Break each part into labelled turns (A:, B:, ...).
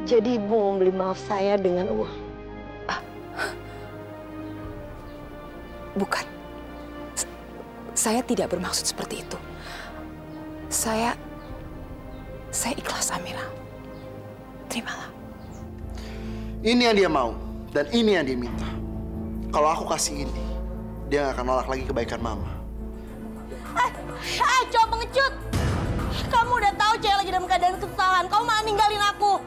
A: Jadi Ibu mau beli maaf saya dengan uang?
B: Bukan. Saya tidak bermaksud seperti itu. Saya ikhlas, Amira. Terimalah.
C: Ini yang dia mau, dan ini yang dia minta. Kalau aku kasih ini, dia nggak akan nolak lagi kebaikan Mama.
A: Cowok pengecut! Kamu udah tahu cewek lagi dalam keadaan kesusahan. Kamu malah ninggalin aku.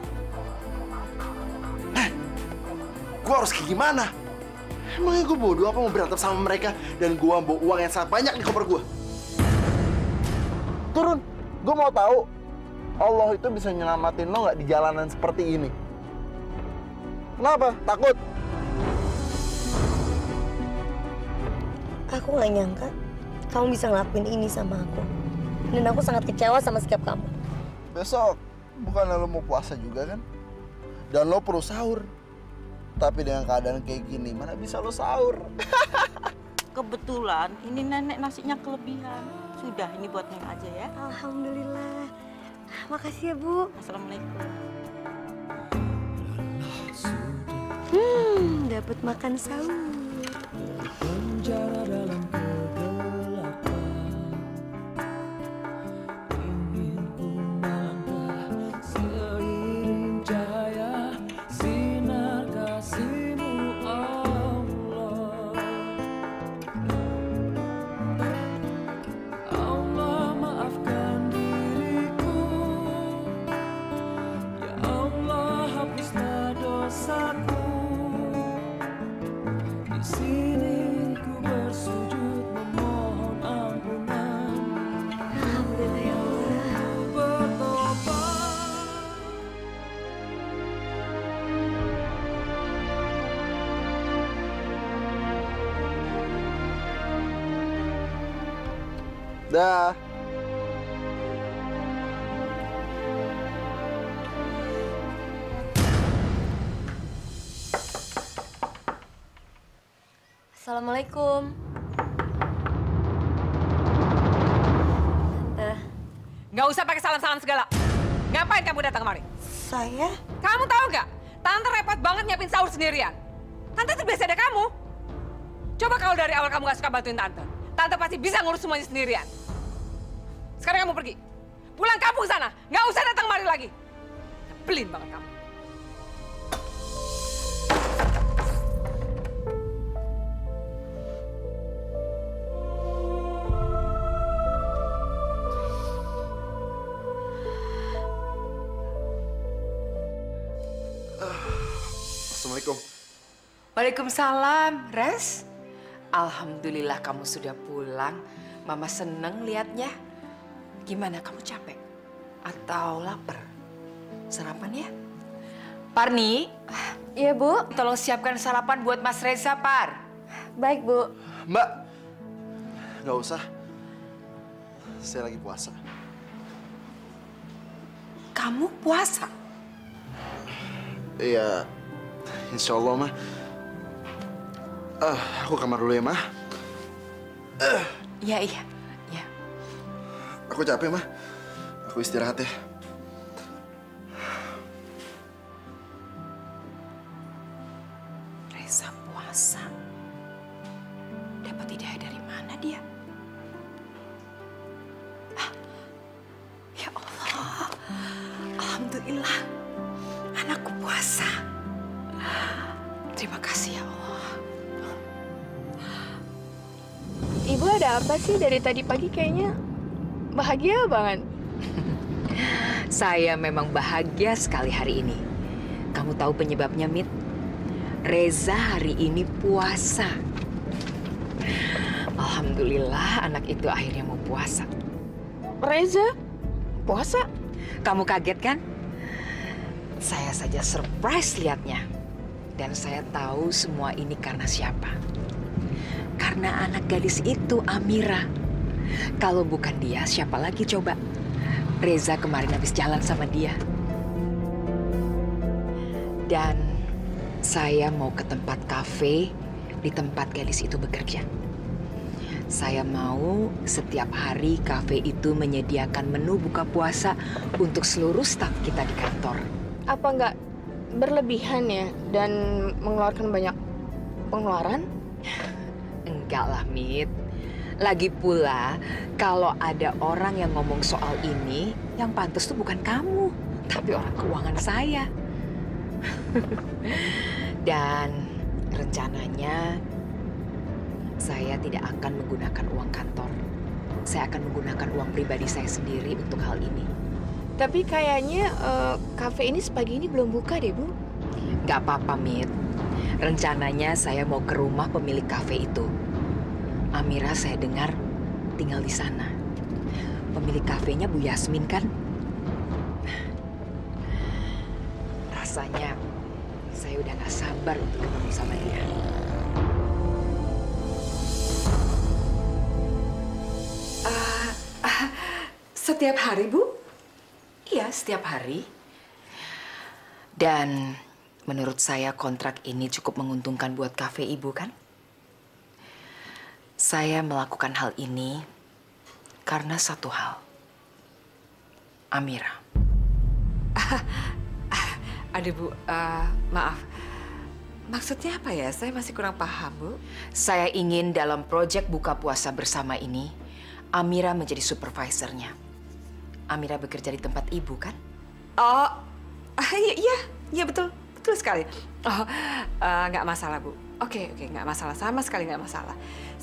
C: Gue harus kayak gimana? Emangnya gue bodoh apa mau berantem sama mereka dan gue bawa uang yang sangat banyak di koper gue? Turun, gue mau tahu Allah itu bisa nyelamatin lo nggak di jalanan seperti ini? Kenapa? Takut?
A: Aku nggak nyangka kamu bisa ngelakuin ini sama aku. Dan aku sangat kecewa sama sikap kamu.
C: Besok, bukannya lo mau puasa juga kan? Dan lo perlu sahur. Tapi dengan keadaan kayak gini, mana bisa lo sahur?
D: Kebetulan ini nenek nasinya kelebihan. Sudah, ini buat Neng aja ya.
A: Alhamdulillah. Makasih ya, Bu.
D: Assalamualaikum.
A: Dapat makan sahur.
E: Penjara dalam kegelapan, ingin ku melangkah seiring cahaya sinar kasih-Mu Allah. Allah maafkan diriku, ya Allah hapuslah dosaku. Di sini ku bersujud memohon ampunan.
A: Alhamdulillah ya Allah.
E: Ku bertobat.
C: Dah.
A: Assalamualaikum. Tante,
B: Nggak usah pakai salam-salam segala. Ngapain kamu datang kemari?
A: saya?
B: Kamu tahu nggak? Tante repot banget nyiapin sahur sendirian. Tante tuh biasa ada kamu. Coba kalau dari awal kamu nggak suka bantuin Tante. Tante pasti bisa ngurus semuanya sendirian. Sekarang kamu pergi. Pulang kampung sana. Nggak usah datang kemari lagi. Nyebelin banget kamu.
C: Assalamualaikum.
B: Waalaikumsalam, Res. Alhamdulillah kamu sudah pulang. Mama seneng liatnya. Gimana, kamu capek? Atau lapar? Sarapan ya? Parni.
A: Iya, Bu.
B: Tolong siapkan sarapan buat Mas Reza, Par.
A: Baik, Bu.
C: Mbak, nggak usah. Saya lagi puasa.
B: Kamu puasa?
C: Iya, insya Allah, mah. Aku kamar dulu ya, mah.
B: Iya, iya. Ya.
C: Aku capek, mah. Aku istirahat ya.
B: Reza puasa. Dapat hidayah dari mana dia? Ah, ya Allah. Alhamdulillah. Anakku puasa. Terima kasih ya Allah.
F: Ibu ada apa sih dari tadi pagi kayaknya bahagia banget?
B: Saya memang bahagia sekali hari ini. Kamu tahu penyebabnya, Mit? Reza hari ini puasa. Alhamdulillah anak itu akhirnya mau puasa.
F: Reza puasa?
B: Kamu kaget kan? Saya saja surprise lihatnya. Dan saya tahu semua ini karena siapa? Karena anak gadis itu, Amira. Kalau bukan dia, siapa lagi coba? Reza kemarin habis jalan sama dia. Dan saya mau ke tempat kafe di tempat gadis itu bekerja. Saya mau setiap hari kafe itu menyediakan menu buka puasa untuk seluruh staf kita di kantor.
F: Apa nggak berlebihan ya dan mengeluarkan banyak pengeluaran?
B: Enggak lah, Mit. Lagi pula, kalau ada orang yang ngomong soal ini, yang pantas tuh bukan kamu, tapi orang keuangan saya. Dan rencananya, saya tidak akan menggunakan uang kantor. Saya akan menggunakan uang pribadi saya sendiri untuk hal ini.
F: Tapi kayaknya kafe ini sepagi ini belum buka deh, Bu.
B: Gak apa-apa, Mit. Rencananya saya mau ke rumah pemilik kafe itu. Amira saya dengar tinggal di sana. Pemilik kafenya Bu Yasmin kan? Rasanya saya udah gak sabar untuk ketemu sama dia. Setiap hari, Bu? Iya, setiap hari. Dan menurut saya kontrak ini cukup menguntungkan buat kafe Ibu kan? Saya melakukan hal ini karena satu hal. Amira.
G: Aduh, Bu, maaf. Maksudnya apa ya? Saya masih kurang paham, Bu.
B: Saya ingin dalam proyek buka puasa bersama ini, Amira menjadi supervisornya. Amira bekerja di tempat Ibu kan?
G: Oh, iya betul sekali. Oh, nggak masalah, Bu. Oke, nggak masalah, sama sekali nggak masalah.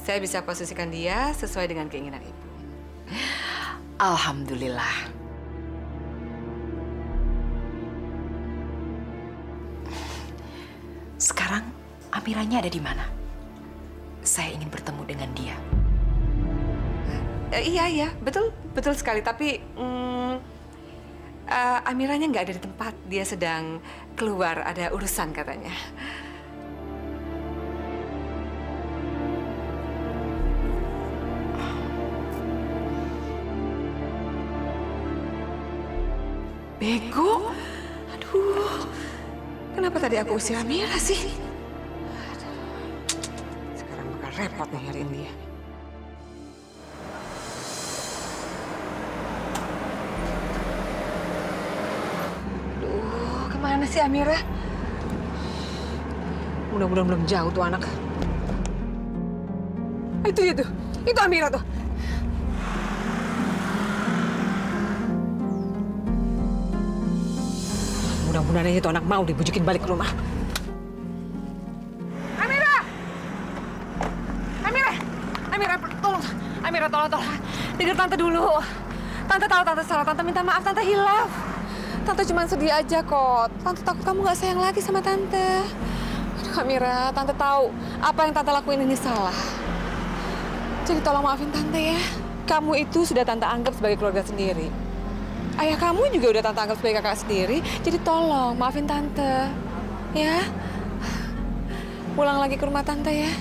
G: Saya bisa posisikan dia sesuai dengan keinginan Ibu.
B: Alhamdulillah. Sekarang Amiranya ada di mana? Saya ingin bertemu dengan dia.
G: Iya, betul sekali. Tapi Amiranya nggak ada di tempat. Dia sedang keluar, ada urusan katanya. Bego? Aduh, kenapa tadi aku usir Amira sih? Sekarang bakal repot nih nyariin dia. Aduh, kemana sih Amira? Mudah-mudahan belum jauh tuh anak. Itu Amira tuh. Mudah-mudahan itu anak mau dibujukin balik ke rumah. Amira, tolong. Amira, tolong. Dengar Tante dulu. Tante tahu Tante salah. Tante minta maaf, Tante hilaf. Tante cuma sedih aja kok. Tante takut kamu nggak sayang lagi sama Tante. Aduh, Amira, Tante tahu apa yang Tante lakuin ini salah. Jadi tolong maafin Tante ya. Kamu itu sudah Tante anggap sebagai keluarga sendiri. Ayah kamu juga udah Tante anggap sebagai kakak sendiri. Jadi tolong maafin Tante. Ya. Pulang lagi ke rumah Tante ya.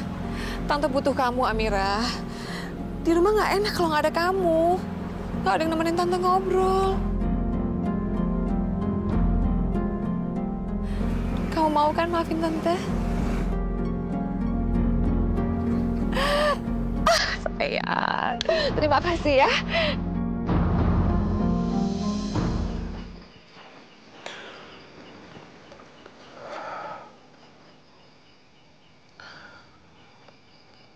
G: Tante butuh kamu, Amira. Di rumah nggak enak kalau nggak ada kamu. Nggak ada yang nemenin Tante ngobrol. Kamu mau kan maafin Tante? Sayang, terima kasih ya.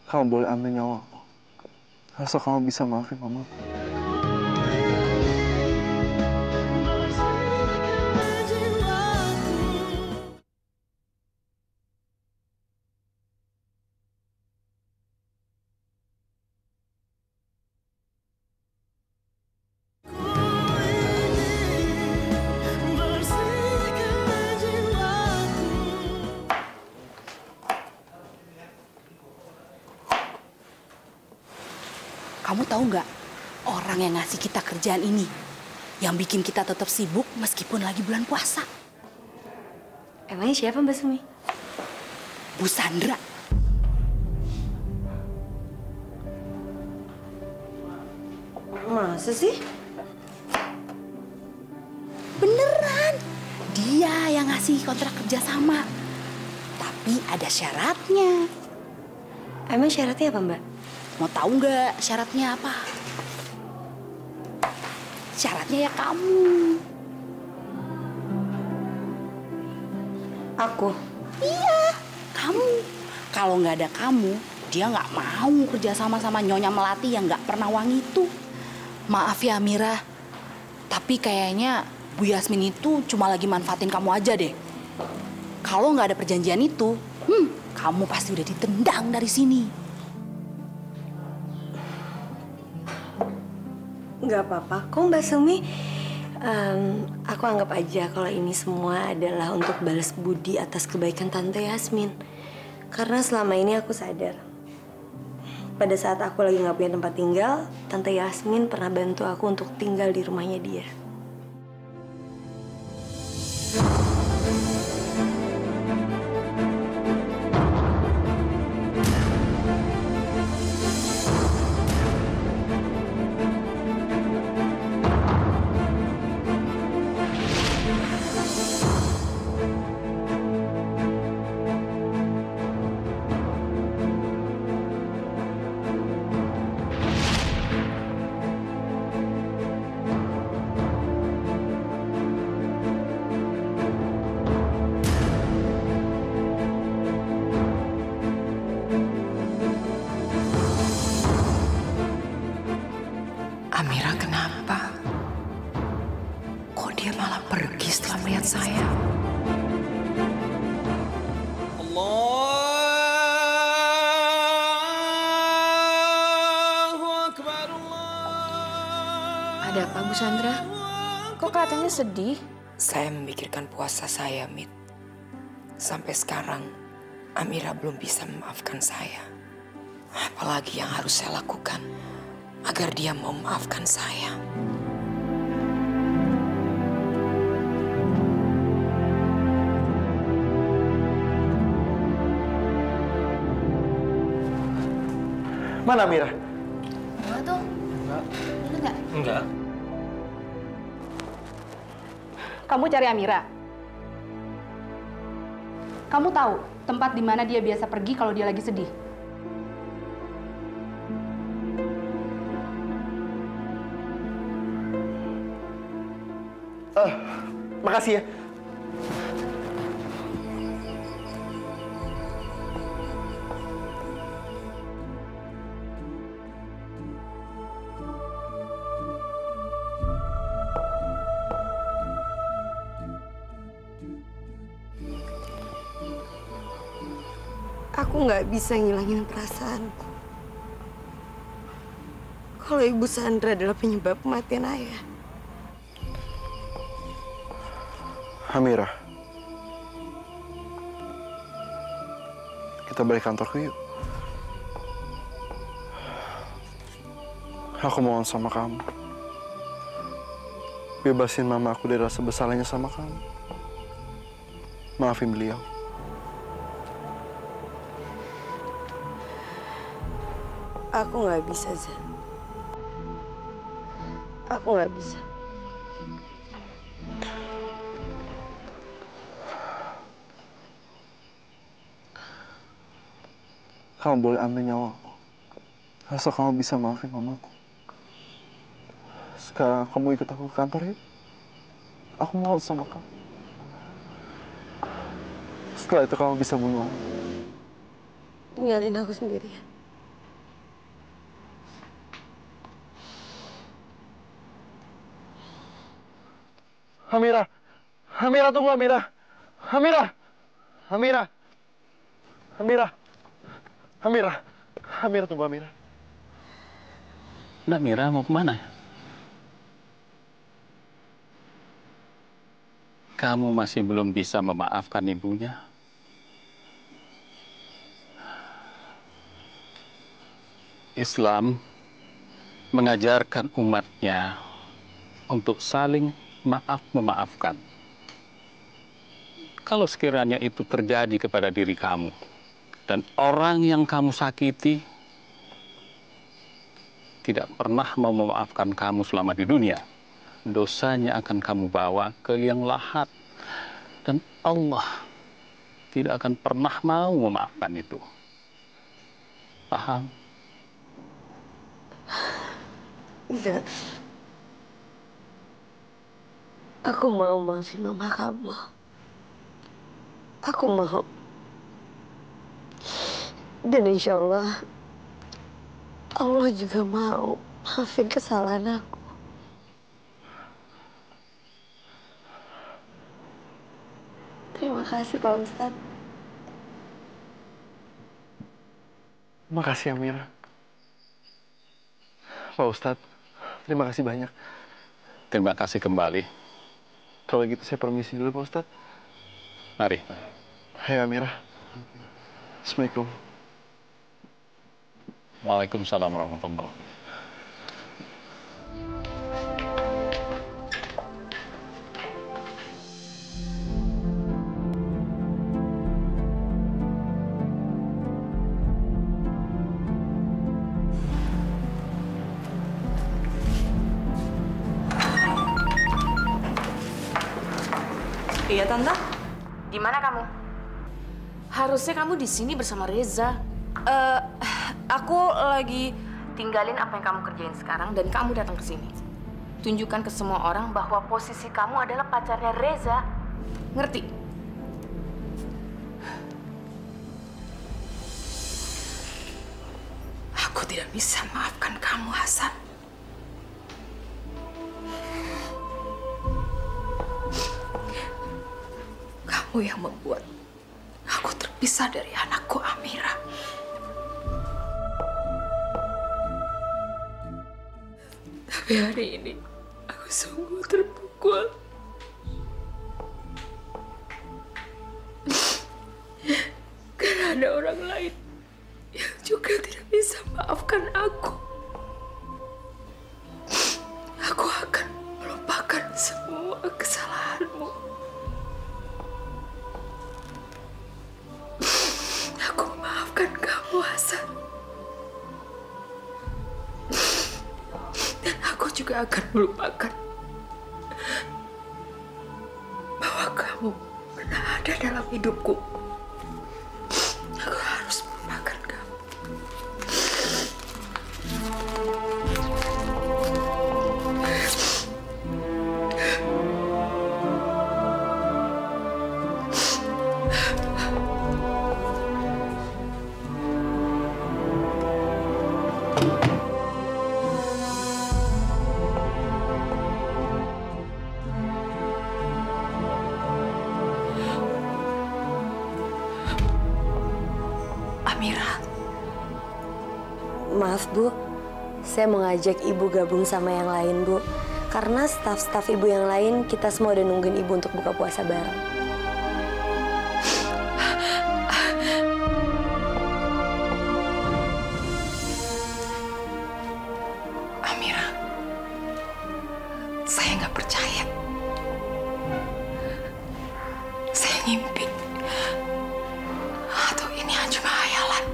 C: Kamu boleh ambil nyawaku. Asal kamu bisa maafin mama.
H: Kamu tahu nggak, orang yang ngasih kita kerjaan ini, yang bikin kita tetap sibuk meskipun lagi bulan puasa?
A: Emangnya siapa Mbak Sumi?
H: Bu Sandra.
A: Masa sih?
H: Beneran, dia yang ngasih kontrak kerja sama. Tapi ada syaratnya.
A: Emang syaratnya apa Mbak?
H: Mau tahu nggak syaratnya apa? Syaratnya ya kamu.
A: Aku?
H: Kamu. Kalau nggak ada kamu, dia nggak mau kerja sama Nyonya Melati yang nggak pernah wangi itu. Maaf ya Amira, tapi kayaknya Bu Yasmin itu cuma lagi manfaatin kamu aja deh. Kalau nggak ada perjanjian itu, kamu pasti udah ditendang dari sini.
A: Nggak apa-apa kok Mbak Sumi. Aku anggap aja kalau ini semua adalah untuk balas budi atas kebaikan Tante Yasmin. Karena selama ini aku sadar, pada saat aku lagi nggak punya tempat tinggal, Tante Yasmin pernah bantu aku untuk tinggal di rumahnya dia.
B: Amira kenapa? Kok dia malah pergi setelah melihat saya?
F: Ada apa, Bu Sandra? Kok kelihatannya sedih?
B: Saya memikirkan puasa saya, Mit. Sampai sekarang, Amira belum bisa memaafkan saya. Apalagi yang harus saya lakukan agar dia mau memaafkan saya.
C: Mana Amira?
H: Enggak tuh. Bener nggak?
E: Enggak.
H: Kamu cari Amira. Kamu tahu tempat di mana dia biasa pergi kalau dia lagi sedih?
C: Makasih ya.
A: Aku nggak bisa ngilangin perasaanku. Kalau Ibu Sandra adalah penyebab kematian ayah.
C: Amira, kita balik kantorku yuk. Aku mohon sama kamu, bebasin mama aku dari rasa bersalahnya sama kamu. Maafin beliau.
A: Aku nggak bisa, Zan. Aku nggak bisa.
C: Kamu boleh ambil nyawaku. Asal kamu bisa maafin mamaku. Sekarang kamu ikut aku ke kantor ya. Aku mau sama kamu. Setelah itu kamu bisa bunuh aku.
A: Tinggalin aku sendirian.
C: Amira! Amira, tunggu Amira! Amira! Amira! Amira! Amira! Amira, tunggu Amira.
I: Mbak Mira mau kemana? Kamu masih belum bisa memaafkan ibunya? Islam mengajarkan umatnya untuk saling maaf-memaafkan. Kalau sekiranya itu terjadi kepada diri kamu, dan orang yang kamu sakiti tidak pernah mau memaafkan kamu selama di dunia, dosanya akan kamu bawa ke liang lahat. Dan Allah tidak akan pernah mau memaafkan itu. Paham?
A: Enggak. Aku mau maafin mama kamu. Aku mau. Dan insya Allah juga mau maafin kesalahan aku. Terima kasih Pak Ustadz.
J: Makasih Amira. Pak Ustadz, terima kasih banyak.
I: Terima kasih kembali.
J: Kalau gitu saya permisi dulu Pak Ustadz.
I: Mari.
J: Hai Amira. Assalamualaikum.
I: Waalaikumsalam warahmatullahi wabarakatuh.
H: Iya, Tante. Di mana kamu? Harusnya kamu di sini bersama Reza. Aku lagi tinggalin apa yang kamu kerjain sekarang dan kamu datang ke sini. Tunjukkan ke semua orang bahwa posisi kamu adalah pacarnya Reza. Ngerti? Aku tidak bisa maafkan kamu, Hasan. Kamu yang membuat aku terpisah dari anakku Amira. Tapi hari ini aku sungguh terpukul. Karena ada orang lain yang juga tidak bisa maafkan aku. Aku akan melupakan semua kesalahanmu. Aku maafkan kamu, Hasan. Dan aku juga akan melupakan bahwa kamu pernah ada dalam hidupku. Aku harus melupakan kamu. Amira.
A: Maaf Bu, saya mau ngajak Ibu gabung sama yang lain Bu. Karena staf-staf Ibu yang lain, kita semua udah nungguin Ibu untuk buka puasa bareng.
H: Amira, saya nggak percaya. Saya ngimpi. Atau ini cuma hayalan.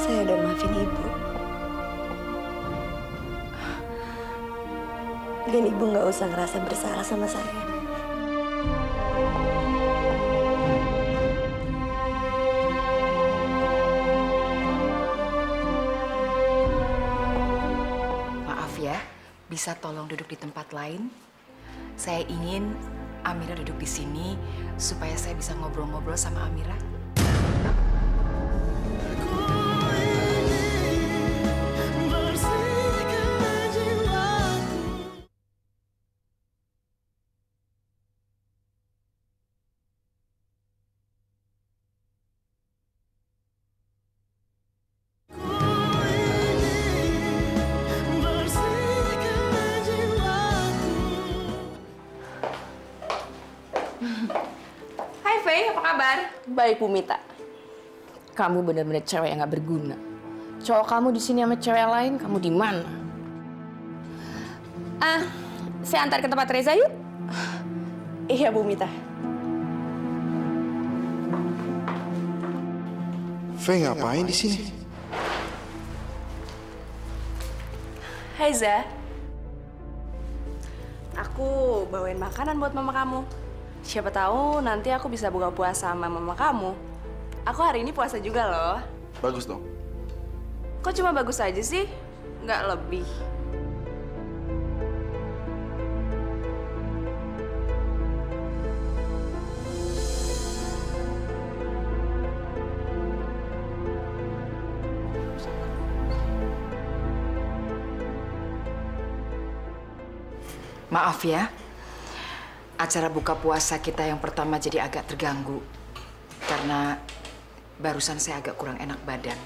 A: Saya udah maafin Ibu. Dan Ibu nggak usah ngerasa bersalah sama saya.
B: Maaf ya, bisa tolong duduk di tempat lain? Saya ingin Amira duduk di sini supaya saya bisa ngobrol-ngobrol sama Amira.
H: Hai Faye, apa kabar? Baik Bu Mita. Kamu benar-benar cewek yang nggak berguna. Cowok kamu di sini sama cewek lain, kamu di mana? Saya antar ke tempat Reza yuk. Iya Bu Mita.
C: Faye ngapain di sini?
H: Hai Za. Aku bawain makanan buat mama kamu.
F: Siapa tahu nanti aku bisa buka puasa sama mama kamu. Aku hari ini puasa juga loh.
C: Bagus dong.
F: Kok cuma bagus aja sih? Nggak lebih.
B: Maaf ya, acara buka puasa kita yang pertama jadi agak terganggu. Karena barusan saya agak kurang enak badan.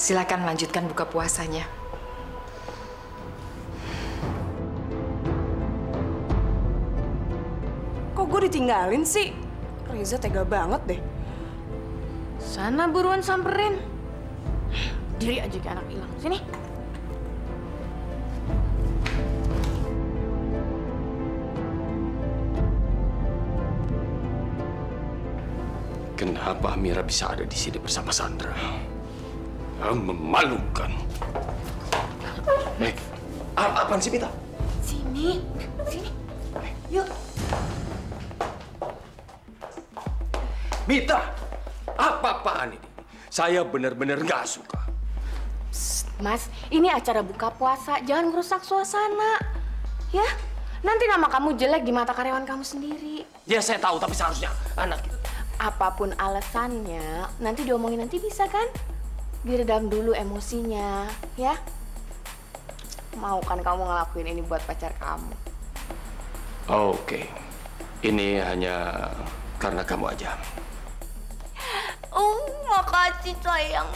B: Silakan lanjutkan buka puasanya.
F: Kok gue ditinggalin sih? Reza tega banget deh. Sana buruan samperin. Diri aja kayak anak hilang. Sini.
K: Kenapa Amira bisa ada di sini bersama Sandra? Memalukan. Apaan sih, Mita?
F: Sini. Sini. Yuk.
K: Mita, apa-apaan ini? Saya benar-benar nggak suka.
F: Psst, Mas, ini acara buka puasa. Jangan merusak suasana. Ya, nanti nama kamu jelek di mata karyawan kamu sendiri.
K: Ya, saya tahu, tapi seharusnya anak itu.
F: Apapun alasannya, nanti diomongin nanti bisa kan? Diredam dulu emosinya, ya? Mau kan kamu ngelakuin ini buat pacar kamu?
K: Oke, ini hanya karena kamu aja.
F: Oh, makasih sayang.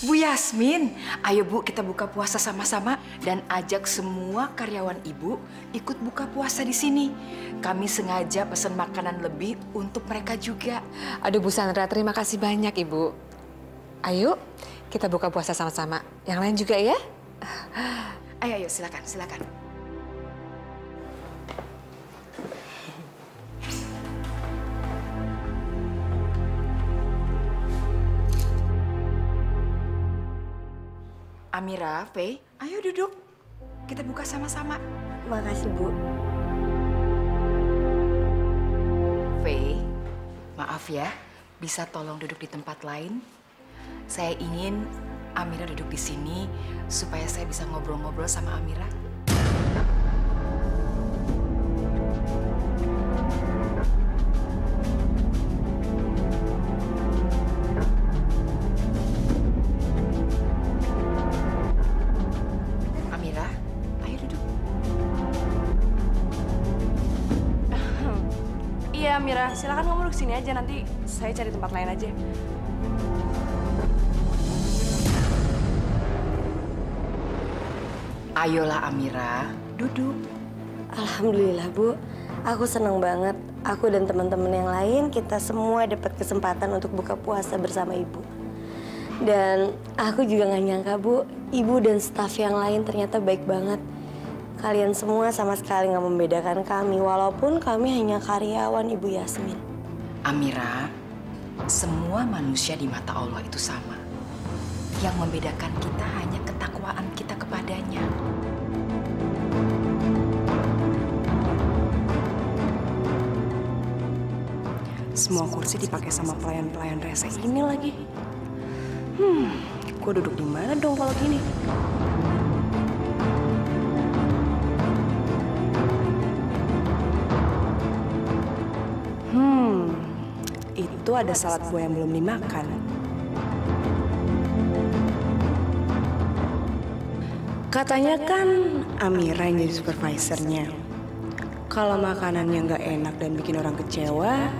B: Bu Yasmin, ayo Bu kita buka puasa sama-sama dan ajak semua karyawan Ibu ikut buka puasa di sini. Kami sengaja pesan makanan lebih untuk mereka juga.
G: Aduh Bu Sandra, terima kasih banyak Ibu. Ayo kita buka puasa sama-sama. Yang lain juga ya.
B: Ayo silakan, silakan. Amira, Faye, ayo duduk. Kita buka sama-sama.
A: Makasih, Bu.
B: Faye, maaf ya, bisa tolong duduk di tempat lain? Saya ingin Amira duduk di sini supaya saya bisa ngobrol-ngobrol sama Amira.
F: Iya, Mira. Silakan kamu duduk sini aja. Nanti saya cari tempat lain aja.
B: Ayolah, Amira. Duduk.
A: Alhamdulillah, Bu. Aku senang banget. Aku dan teman-teman yang lain, kita semua dapat kesempatan untuk buka puasa bersama Ibu. Dan aku juga nggak nyangka, Bu, Ibu dan staf yang lain ternyata baik banget. Kalian semua sama sekali nggak membedakan kami, walaupun kami hanya karyawan Ibu Yasmin.
B: Amira, semua manusia di mata Allah itu sama. Yang membedakan kita hanya ketakwaan kita kepadanya.
F: Semua kursi dipakai sama pelayan-pelayan rese ini lagi. Gue duduk di mana dong kalau gini? Itu ada salad buah yang belum dimakan. Katanya kan Amira yang jadi supervisornya. Kalau makanannya nggak enak dan bikin orang kecewa,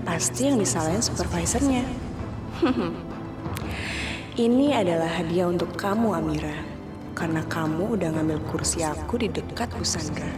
F: pasti yang disalahin supervisornya. Ini adalah hadiah untuk kamu, Amira. Karena kamu udah ngambil kursi aku di dekat Bu Sandra.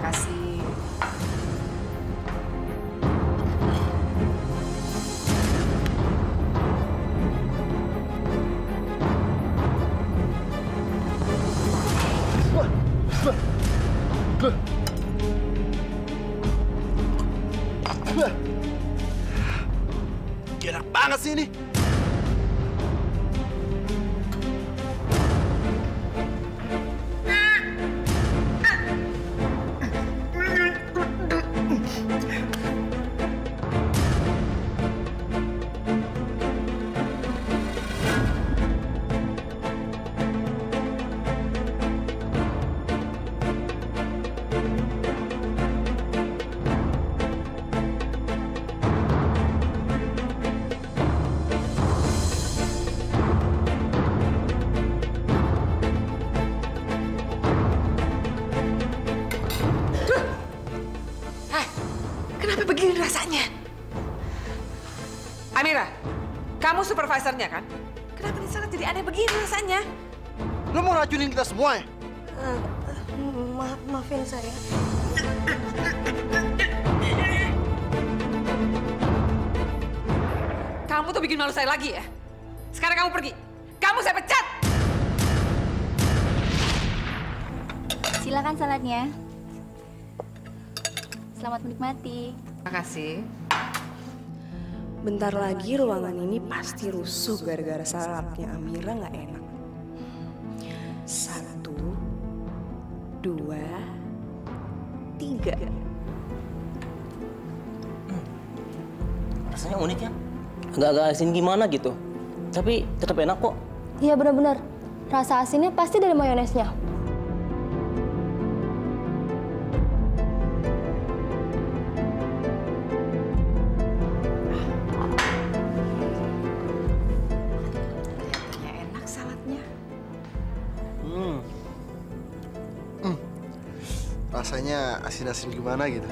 B: kasih.
C: Enak banget sih ini.
G: Kenapa begini rasanya? Amira, kamu supervisornya kan? Kenapa di sana jadi aneh begini rasanya?
C: Lo mau racunin kita semua ya?
A: Maafin saya.
G: Kamu tuh bikin malu saya lagi ya? Sekarang kamu pergi. Kamu saya pecat!
L: Silakan saladnya. Selamat menikmati.
G: Terima kasih.
F: Bentar lagi ruangan ini pasti rusuh gara-gara saladnya Amira nggak enak. 1, 2, 3.
M: Rasanya unik ya? Agak-agak asin gimana gitu. Tapi tetap enak kok.
L: Iya benar-benar. Rasa asinnya pasti dari mayonesnya.
C: Rasanya asin-asin gimana gitu.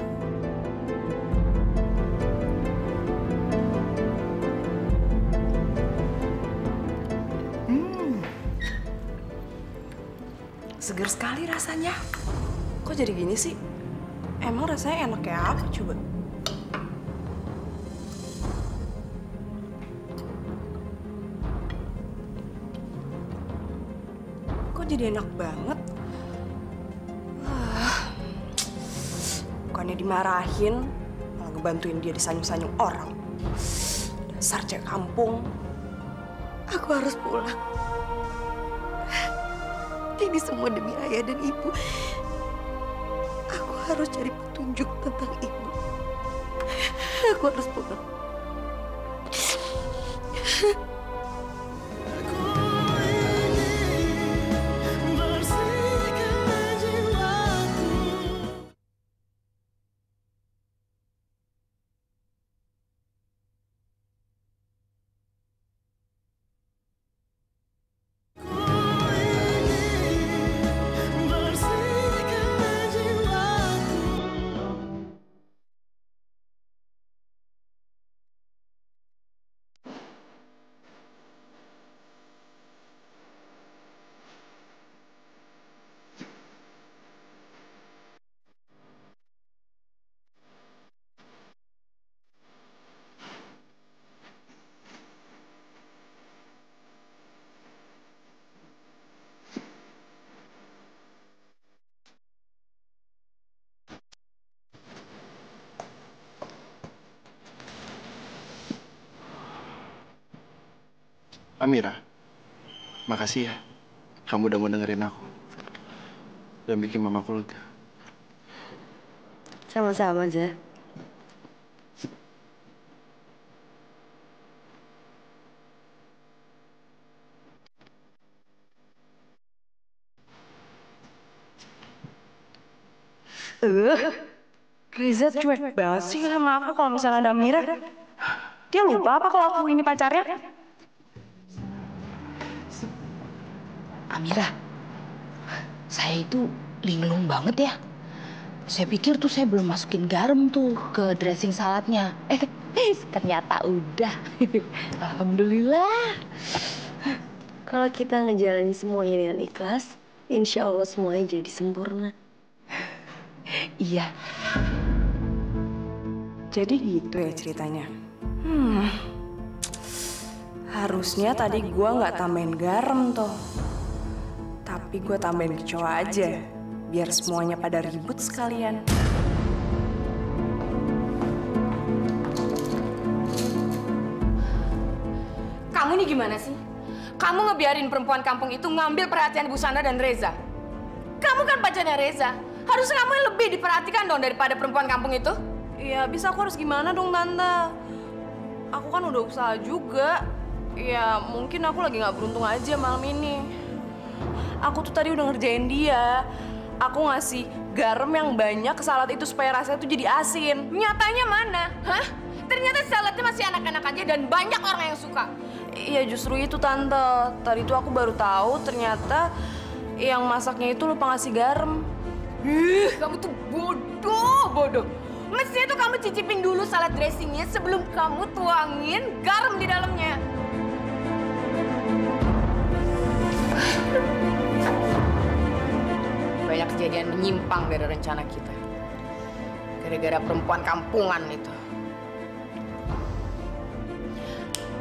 G: Seger sekali rasanya.
F: Kok jadi gini sih? Emang rasanya enak kayak apa coba? Kok jadi enak banget? Bukannya dimarahin, malah ngebantuin dia disanyung-sanyung orang. Dasar cewek kampung.
A: Aku harus pulang. Ini semua demi ayah dan ibu. Aku harus cari petunjuk tentang ibu. Aku harus pulang.
J: Amira, makasih ya. Kamu udah mau dengerin aku. Dan bikin mamaku lega.
A: Sama-sama aja.
F: Riza cuek banget sih sama aku kalau misalnya ada Amira. Dia lupa apa kalau aku ini pacarnya?
H: Amira, saya itu linglung banget ya. Saya pikir tuh saya belum masukin garam tuh ke dressing saladnya. Ternyata udah. Alhamdulillah.
A: Kalau kita ngejalanin semuanya dengan ikhlas, insya Allah semuanya jadi sempurna.
F: Iya. Jadi gitu ya ceritanya. Harusnya tadi gue nggak tambahin garam tuh. Tapi gue tambahin kecoa aja. Biar semuanya pada ribut sekalian.
G: Kamu nih gimana sih? Kamu ngebiarin perempuan kampung itu ngambil perhatian Bu Sandra dan Reza. Kamu kan pacarnya Reza. Harusnya kamu yang lebih diperhatikan dong daripada perempuan kampung itu.
F: Ya bisa aku harus gimana dong Tante? Aku kan udah usaha juga. Ya mungkin aku lagi nggak beruntung aja malam ini. Aku tuh tadi udah ngerjain dia. Aku ngasih garam yang banyak ke salad itu supaya rasanya tuh jadi asin.
G: Nyatanya mana? Hah? Ternyata saladnya masih anak-anak aja dan banyak orang yang suka.
F: Iya justru itu Tante. Tadi tuh aku baru tahu ternyata yang masaknya itu lupa ngasih garam.
G: Kamu tuh bodoh. Mestinya tuh kamu cicipin dulu salad dressingnya sebelum kamu tuangin garam di dalamnya. Banyak kejadian menyimpang dari rencana kita. Gara-gara perempuan kampungan itu.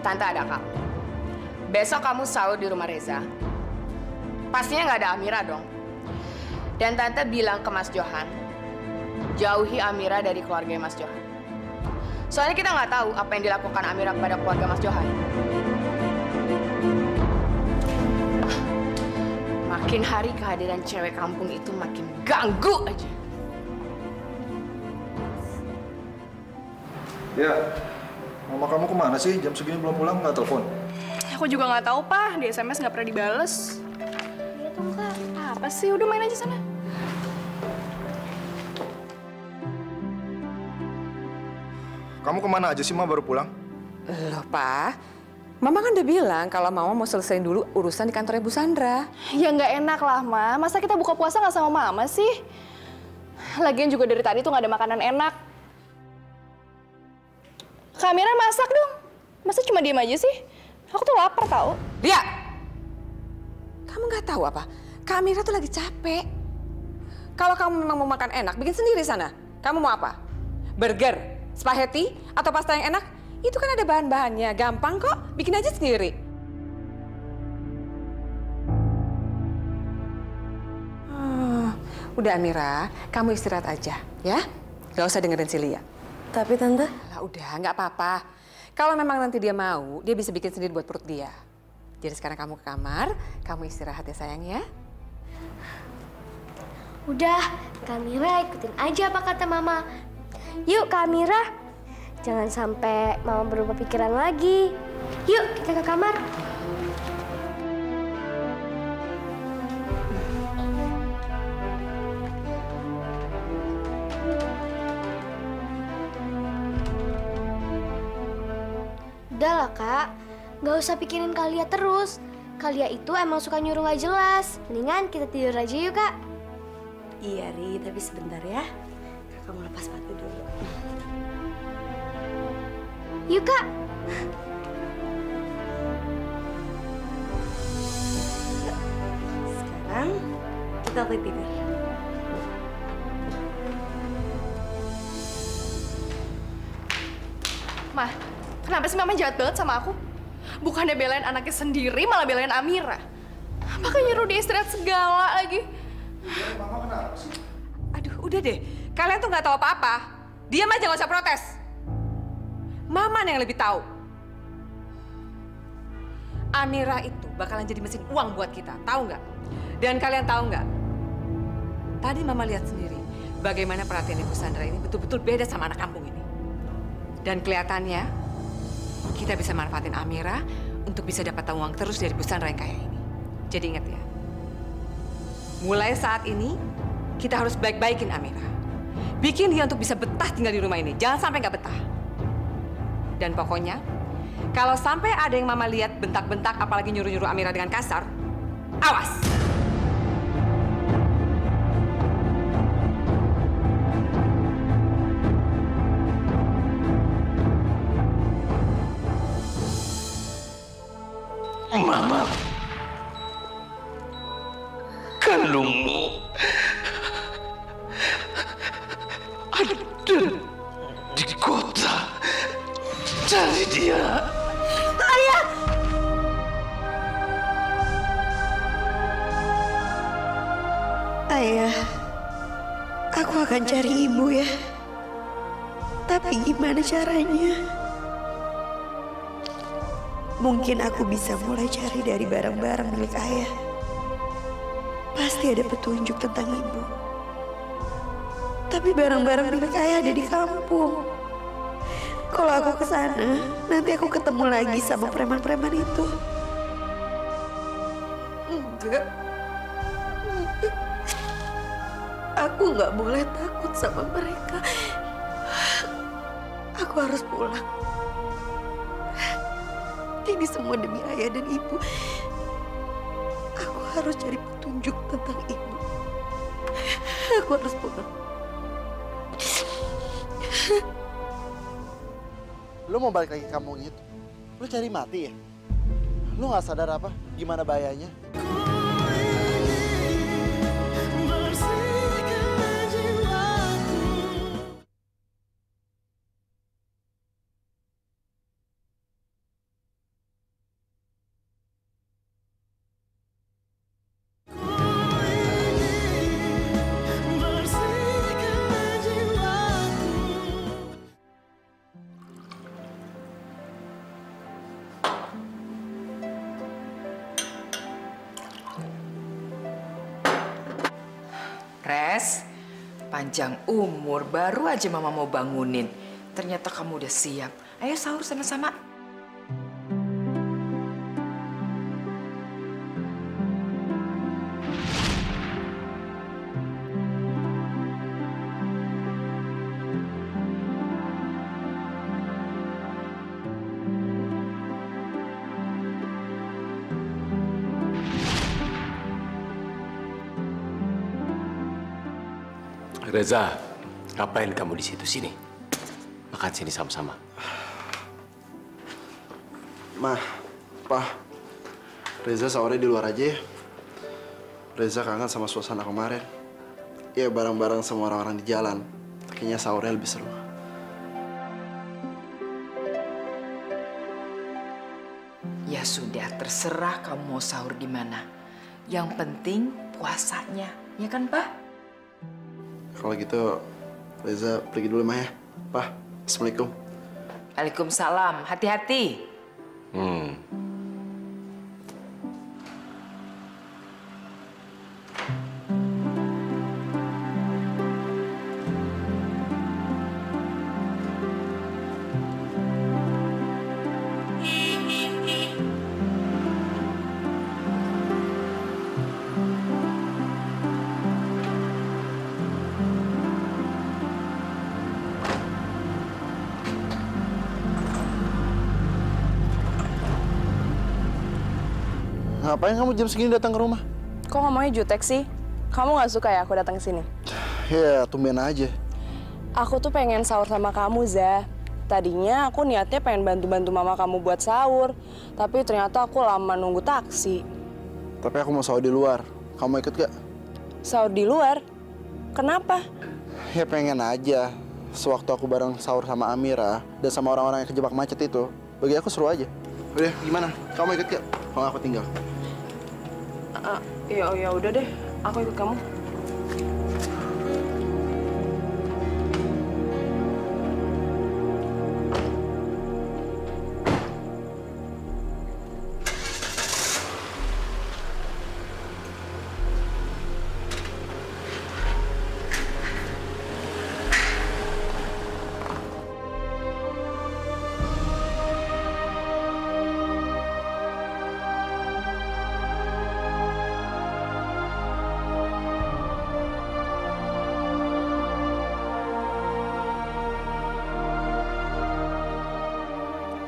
G: Tante ada kamu. Besok kamu sahur di rumah Reza. Pastinya nggak ada Amira dong. Dan Tante bilang ke Mas Johan, jauhi Amira dari keluarga Mas Johan. Soalnya kita nggak tahu apa yang dilakukan Amira kepada keluarga Mas Johan. Makin hari kehadiran cewek kampung itu makin ganggu aja.
N: Ya, mama kamu kemana sih? Jam segini belum pulang, nggak telepon?
F: Aku juga nggak tahu Pak. Di SMS nggak pernah dibales.
L: Iya tuh Kak.
F: Apa sih? Udah main aja sana.
N: Kamu kemana aja sih, Ma, baru pulang?
G: Loh, Pak. Mama kan udah bilang kalau Mama mau selesaiin dulu urusan di kantornya Bu Sandra.
F: Ya nggak enak lah, Ma. Masa kita buka puasa nggak sama Mama sih? Lagian juga dari tadi tuh nggak ada makanan enak. Kamera masak dong. Masa cuma diem aja sih? Aku tuh lapar tau.
G: Lia! Kamu nggak tahu apa? Kamera tuh lagi capek. Kalau kamu memang mau makan enak, bikin sendiri sana. Kamu mau apa? Burger, spaghetti, atau pasta yang enak? Itu kan ada bahan-bahannya. Gampang kok. Bikin aja sendiri. Udah Amira, kamu istirahat aja, ya? Gak usah dengerin si Lia.
A: Tapi Tante?
G: Lah udah, nggak apa-apa. Kalau memang nanti dia mau, dia bisa bikin sendiri buat perut dia. Jadi sekarang kamu ke kamar, kamu istirahat ya sayang ya.
L: Udah, Kamira ikutin aja apa kata Mama. Yuk Kamira, jangan sampai Mama berubah pikiran lagi. Yuk kita ke kamar. Udah lah Kak, nggak usah pikirin Kalia terus. Kalia itu emang suka nyuruh nggak jelas. Mendingan kita tidur aja yuk Kak.
A: Iya Ri, tapi sebentar ya. Kamu lepas sepatu dulu.
L: Yuk Kak.
A: Sekarang kita tidur.
F: Ma, kenapa sih Mama jahat banget sama aku? Bukannya belain anaknya sendiri, malah belain Amira. Apakah nyuruh dia istirahat segala lagi?
N: Mama kenapa sih?
G: Aduh, udah deh. Kalian tuh nggak tahu apa-apa. Diam aja, nggak usah protes. Mama yang lebih tahu. Amira itu bakalan jadi mesin uang buat kita, tahu nggak? Dan kalian tahu nggak? Tadi Mama lihat sendiri bagaimana perhatian Ibu Sandra ini betul-betul beda sama anak kampung ini. Dan kelihatannya kita bisa manfaatin Amira untuk bisa dapat uang terus dari Bu Sandra yang kaya ini. Jadi ingat ya, mulai saat ini kita harus baik-baikin Amira. Bikin dia untuk bisa betah tinggal di rumah ini. Jangan sampai nggak betah. Dan pokoknya, kalau sampai ada yang Mama lihat bentak-bentak apalagi nyuruh-nyuruh Amira dengan kasar, awas!
I: Mama kandungmu
K: di kota. Cari dia.
A: Ayah! Ayah, aku akan cari ibu ya. Tapi gimana caranya? Mungkin aku bisa mulai cari dari barang-barang milik ayah. Pasti ada petunjuk tentang ibu. Tapi barang-barang milik ayah ada di kampung. Kalau aku ke sana, nanti aku ketemu lagi sama preman-preman itu. Enggak. Aku nggak boleh takut sama mereka. Aku harus pulang. Ini semua demi ayah dan ibu. Aku harus cari petunjuk tentang ibu. Aku harus pulang.
C: Lu mau balik lagi ke kampung gitu? Lu cari mati ya? Lu nggak sadar apa? Gimana bahayanya?
B: Res, panjang umur, baru aja mama mau bangunin. Ternyata kamu udah siap. Ayo sahur sama-sama.
K: Reza, ngapain kamu di situ? Sini. Makan sini sama-sama.
C: Ma, Pa, Reza sahurnya di luar aja ya. Reza kangen sama suasana kemarin. Ya bareng-bareng sama orang-orang di jalan. Kayaknya sahurnya lebih seru.
B: Ya sudah, terserah kamu mau sahur di mana. Yang penting puasanya, ya kan, Pak?
C: Kalau gitu, Reza pergi dulu, Ma ya. Pa, Assalamualaikum.
B: Waalaikumsalam, hati-hati.
C: Ngapain kamu jam segini datang ke rumah?
F: Kok ngomongnya jutek sih? Kamu nggak suka ya aku datang ke sini?
C: Ya, tumben aja.
F: Aku tuh pengen sahur sama kamu, Zah. Tadinya aku niatnya pengen bantu-bantu mama kamu buat sahur. Tapi ternyata aku lama nunggu taksi.
C: Tapi aku mau sahur di luar. Kamu ikut gak?
F: Sahur di luar? Kenapa?
C: Ya pengen aja. Sewaktu aku bareng sahur sama Amira dan sama orang-orang yang kejebak macet itu, bagi aku seru aja. Udah, gimana? Kamu ikut gak? Kalau aku tinggal.
F: Ya udah deh, aku ikut kamu.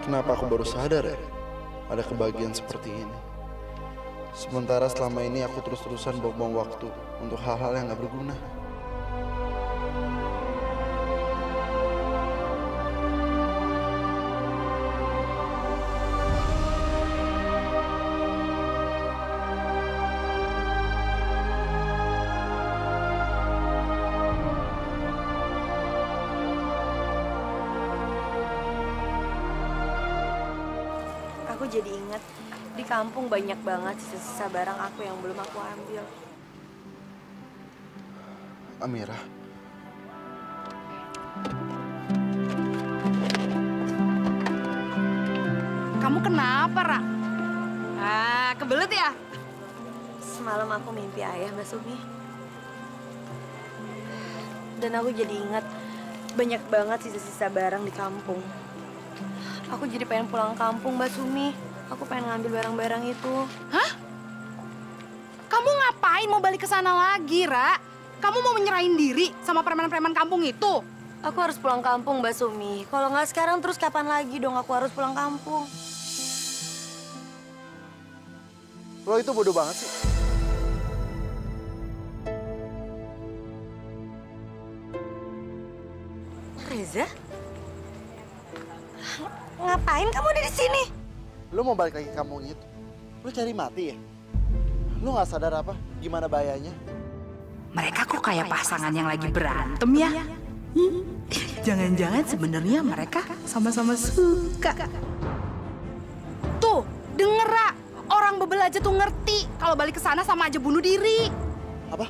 C: Kenapa aku baru sadar ya? Ada kebahagiaan seperti ini. Sementara selama ini aku terus-terusan buang-buang waktu untuk hal-hal yang gak berguna.
A: Aku jadi ingat di kampung banyak banget sisa-sisa barang aku yang belum aku ambil.
C: Amira.
H: Kamu kenapa, Ra? Ah, kebelet ya?
A: Semalam aku mimpi ayah, Mbak Sumi. Dan aku jadi ingat banyak banget sisa-sisa barang di kampung. Aku jadi pengen pulang kampung, Mbak Sumi. Aku pengen ngambil barang-barang itu.
H: Hah? Kamu ngapain mau balik ke sana lagi, Ra? Kamu mau menyerahin diri sama preman-preman kampung itu?
A: Aku harus pulang kampung, Mbak Sumi. Kalau nggak sekarang, terus kapan lagi dong aku harus pulang kampung?
C: Lo itu bodoh banget sih.
A: Reza? Ngapain kamu ada di sini?
C: Lo mau balik lagi ke kampung itu? Lo cari mati ya? Lo nggak sadar apa? Gimana bahayanya?
H: Mereka kok kayak pasangan yang lagi berantem ya? Jangan-jangan sebenarnya mereka sama-sama suka. Tuh, denger, Ra. Orang bebel aja tuh ngerti kalau balik ke sana sama aja bunuh diri.
C: Apa?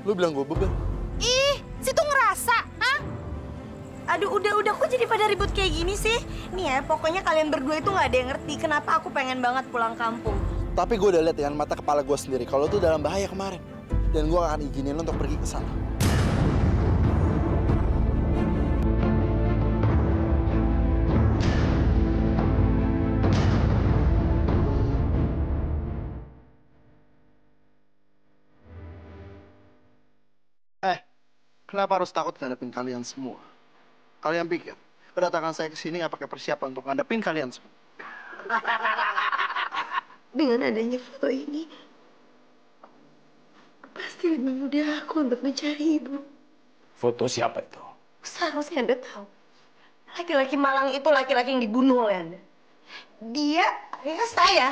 C: Lo bilang gue bebel?
H: Ih, situ ngerasa, hah?
A: Aduh, udah, kok jadi pada ribut kayak gini sih? Nih ya, pokoknya kalian berdua itu nggak ada yang ngerti kenapa aku pengen banget pulang kampung.
C: Tapi gue udah lihat dengan mata kepala gue sendiri kalau tuh dalam bahaya kemarin. Dan gue akan izinin lo untuk pergi ke sana. Kenapa harus takut ngadepin kalian semua? Kalian pikir kedatangan saya ke sini nggak pakai persiapan untuk ngadepin kalian semua?
A: Dengan adanya foto ini, pasti lebih mudah aku untuk mencari ibu.
K: Foto siapa itu?
A: Seharusnya Anda tahu. Laki-laki malang itu laki-laki yang dibunuh oleh Anda. Dia ayah saya.